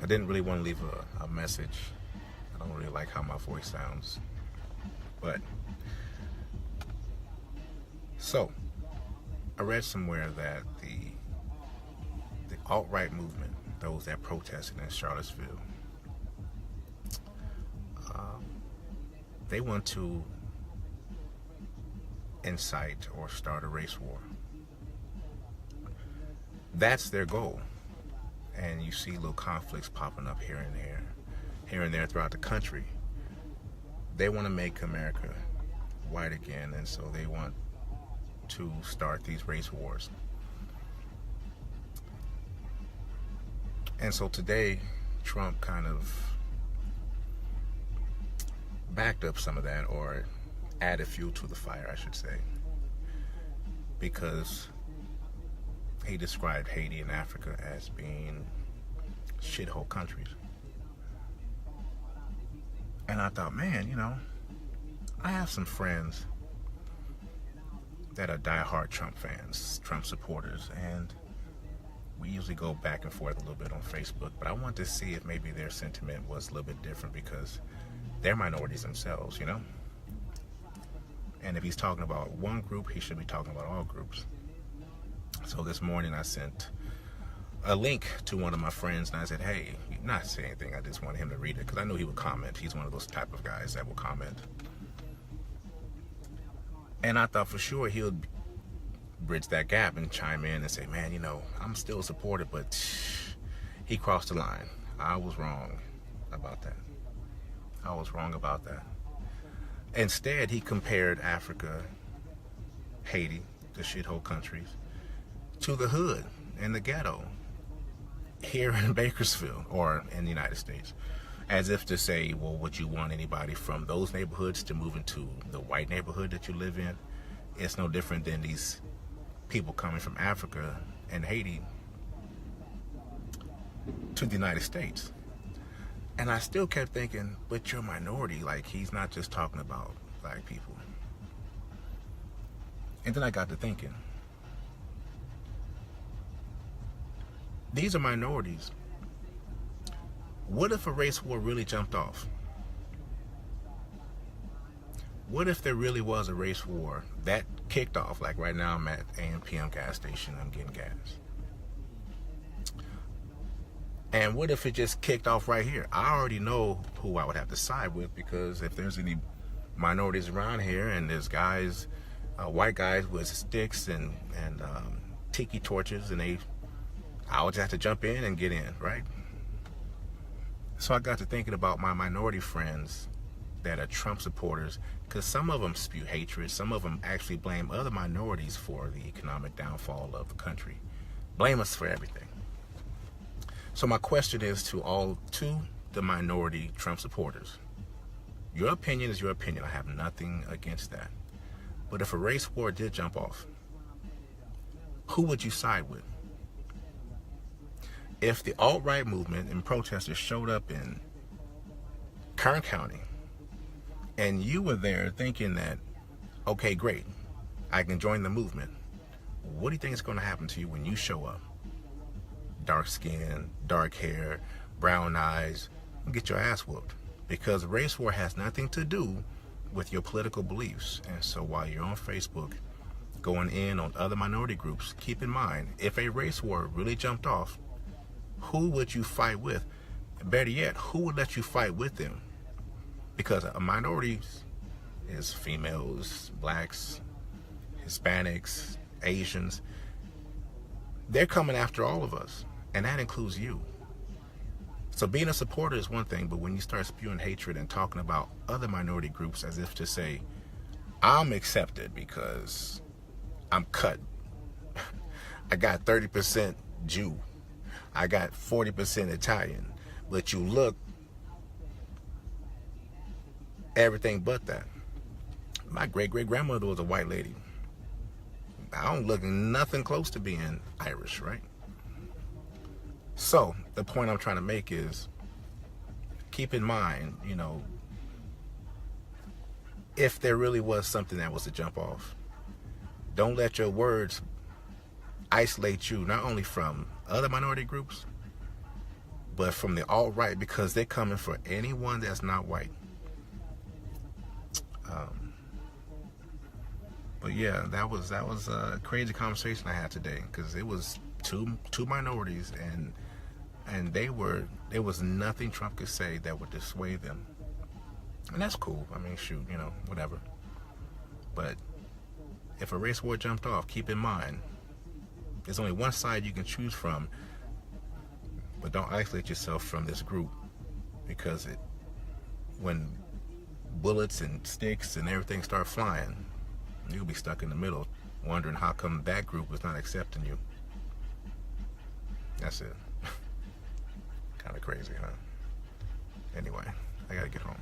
I didn't really want to leave a message. I don't really like how my voice sounds. But, so, I read somewhere that the alt-right movement, those that protested in Charlottesville, they want to incite or start a race war. That's their goal. And you see little conflicts popping up here and there throughout the country. They want to make America white again, and so they want to start these race wars. And so today, Trump kind of backed up some of that, or added fuel to the fire, I should say, because he described Haiti and Africa as being shithole countries. And I thought, man, I have some friends that are diehard Trump fans, Trump supporters, and we usually go back and forth a little bit on Facebook, but I want to see if maybe their sentiment was a little bit different, because they're minorities themselves, And if he's talking about one group, he should be talking about all groups. So this morning I sent a link to one of my friends, and I said, hey, not say anything, I just wanted him to read it, because I knew he would comment. He's one of those type of guys that will comment. And I thought for sure he would bridge that gap and chime in and say, man, I'm still supportive, but he crossed the line. I was wrong about that. Instead, he compared Africa, Haiti, the shithole countries, to the hood and the ghetto here in Bakersfield or in the United States, as if to say, well, would you want anybody from those neighborhoods to move into the white neighborhood that you live in? It's no different than these people coming from Africa and Haiti to the United States. And I still kept thinking, but you're a minority. Like, he's not just talking about black people. And then I got to thinking, these are minorities. What if a race war really jumped off? What if there really was a race war that kicked off? Like right now I'm at A&PM gas station, I'm getting gas. And what if it just kicked off right here? I already know who I would have to side with, because if there's any minorities around here and there's guys, white guys with sticks and tiki torches, and I would just have to jump in and get in, right? So I got to thinking about my minority friends that are Trump supporters, because some of them spew hatred. Some of them actually blame other minorities for the economic downfall of the country. Blame us for everything. So my question is to the minority Trump supporters. Your opinion is your opinion. I have nothing against that. But if a race war did jump off, who would you side with? If the alt-right movement and protesters showed up in Kern County and you were there thinking that, okay, great, I can join the movement, what do you think is going to happen to you when you show up? Dark skin, dark hair, brown eyes, get your ass whooped. Because race war has nothing to do with your political beliefs. And so while you're on Facebook going in on other minority groups, keep in mind, if a race war really jumped off, who would you fight with? Better yet, who would let you fight with them? Because a minority is females, blacks, Hispanics, Asians. They're coming after all of us, and that includes you. So being a supporter is one thing, but when you start spewing hatred and talking about other minority groups as if to say, I'm accepted because I'm cut. I got 30% Jew. I got 40% Italian. But you look everything but that. My great-great-grandmother was a white lady. I don't look nothing close to being Irish, right? So the point I'm trying to make is, keep in mind, if there really was something that was to jump off, don't let your words isolate you, not only from other minority groups, but from the alt-right, because they're coming for anyone that's not white. But yeah, that was a crazy conversation I had today, because it was two minorities, and there was nothing Trump could say that would dissuade them, and that's cool. I mean, shoot, whatever. But if a race war jumped off, keep in mind there's only one side you can choose from, but don't isolate yourself from this group, because when bullets and sticks and everything start flying, you'll be stuck in the middle, wondering how come that group is not accepting you. That's it. Kind of crazy, huh? Anyway, I gotta get home.